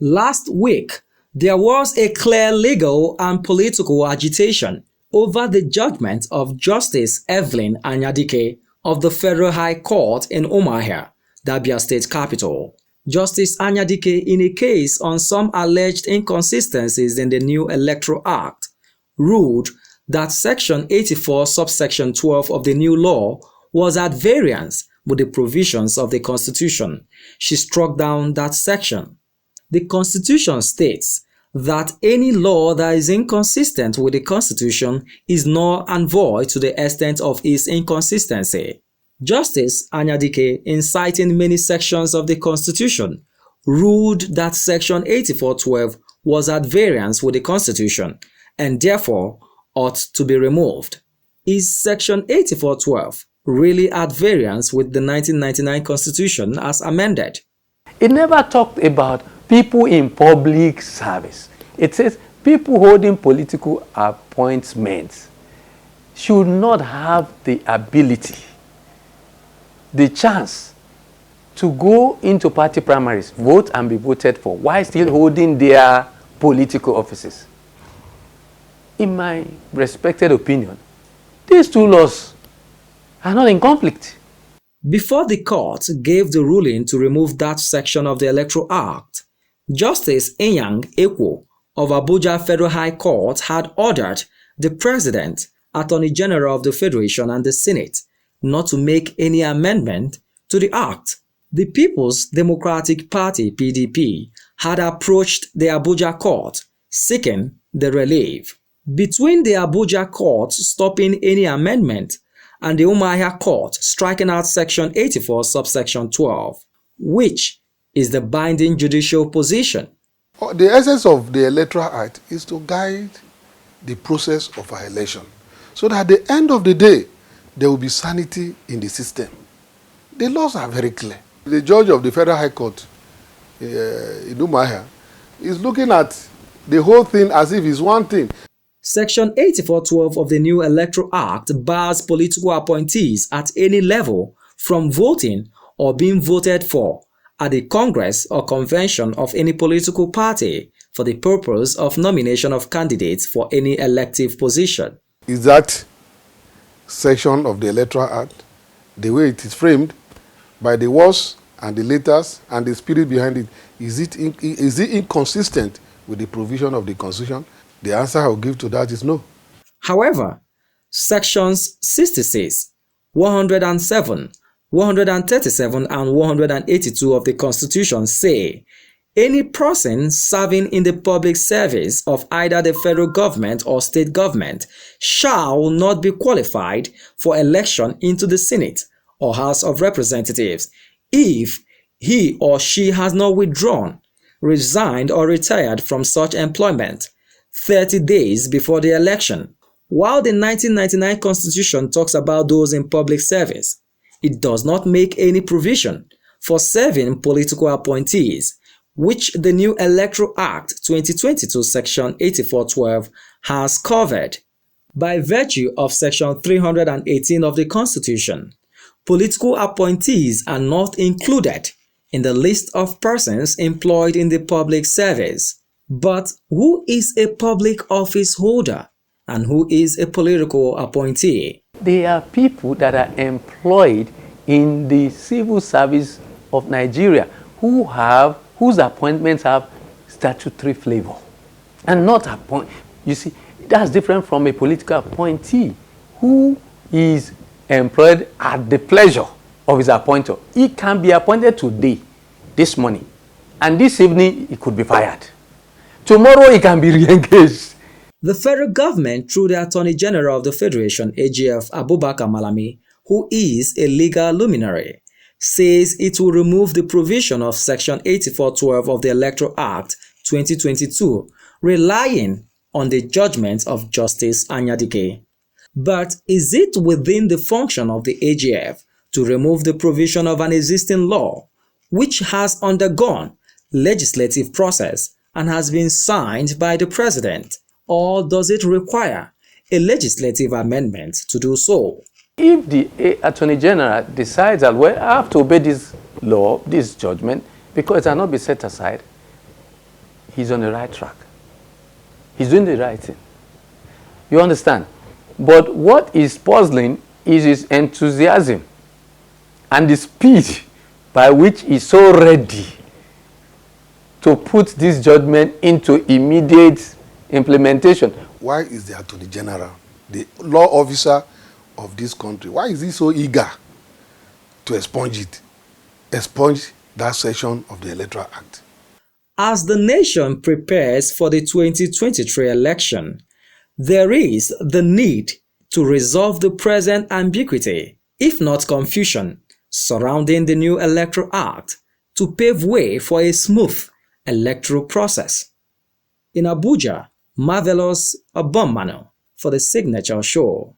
Last week, there was a clear legal and political agitation over the judgment of Justice Evelyn Anyadike of the Federal High Court in Umuahia, the Abia State capital. Justice Anyadike, in a case on some alleged inconsistencies in the new Electoral Act, ruled that Section 84, subsection 12 of the new law was at variance with the provisions of the Constitution. She struck down that section. The Constitution states that any law that is inconsistent with the Constitution is null and void to the extent of its inconsistency. Justice Anyadike, in citing many sections of the Constitution, ruled that Section 84:12 was at variance with the Constitution and therefore ought to be removed. Is Section 84:12 really at variance with the 1999 Constitution as amended? It never talked about people in public service. It says people holding political appointments should not have the ability, the chance to go into party primaries, vote and be voted for while still holding their political offices. In my respected opinion, these two laws are not in conflict. Before the court gave the ruling to remove that section of the Electoral Act, Justice Enyang Ekwo of Abuja Federal High Court had ordered the President, Attorney General of the Federation and the Senate not to make any amendment to the Act. The People's Democratic Party (PDP) had approached the Abuja court seeking the relief. Between the Abuja court stopping any amendment and the Umuahia court striking out Section 84, subsection 12, which is the binding judicial position? The essence of the Electoral Act is to guide the process of our election, so that at the end of the day, there will be sanity in the system. The laws are very clear. The judge of the Federal High Court in Umuahia is looking at the whole thing as if it's one thing. Section 84:12 of the new Electoral Act bars political appointees at any level from voting or being voted for at the Congress or convention of any political party for the purpose of nomination of candidates for any elective position. Is that section of the Electoral Act, the way it is framed, by the words and the letters and the spirit behind it, is it inconsistent with the provision of the Constitution? The answer I will give to that is no. However, sections 66, 107, 137 and 182 of the Constitution say any person serving in the public service of either the federal government or state government shall not be qualified for election into the Senate or House of Representatives if he or she has not withdrawn, resigned or retired from such employment 30 days before the election. While the 1999 Constitution talks about those in public service, it does not make any provision for serving political appointees, which the new Electoral Act 2022 Section 84:12 has covered. By virtue of Section 318 of the Constitution, political appointees are not included in the list of persons employed in the public service. But who is a public office holder and who is a political appointee? They are people that are employed in the civil service of Nigeria whose appointments have statutory flavor and not appoint. You see, that's different from a political appointee who is employed at the pleasure of his appointer. He can be appointed today, this morning, and this evening he could be fired. Tomorrow he can be re-engaged. The federal government, through the Attorney General of the Federation, AGF Abubakar Malami, who is a legal luminary, says it will remove the provision of Section 84:12 of the Electoral Act 2022, relying on the judgment of Justice Anyadike. But is it within the function of the AGF to remove the provision of an existing law, which has undergone legislative process and has been signed by the President, or does it require a legislative amendment to do so? If the Attorney General decides that, well, I have to obey this law, this judgment, because it cannot be set aside, he's on the right track. He's doing the right thing. You understand? But what is puzzling is his enthusiasm and the speed by which he's so ready to put this judgment into immediate implementation. Why is the Attorney General, the law officer of this country, why is he so eager to expunge that section of the Electoral Act? As the nation prepares for the 2023 election, there is the need to resolve the present ambiguity, if not confusion, surrounding the new Electoral Act to pave way for a smooth electoral process. In Abuja, Marvelous Abomano for the Signature Show.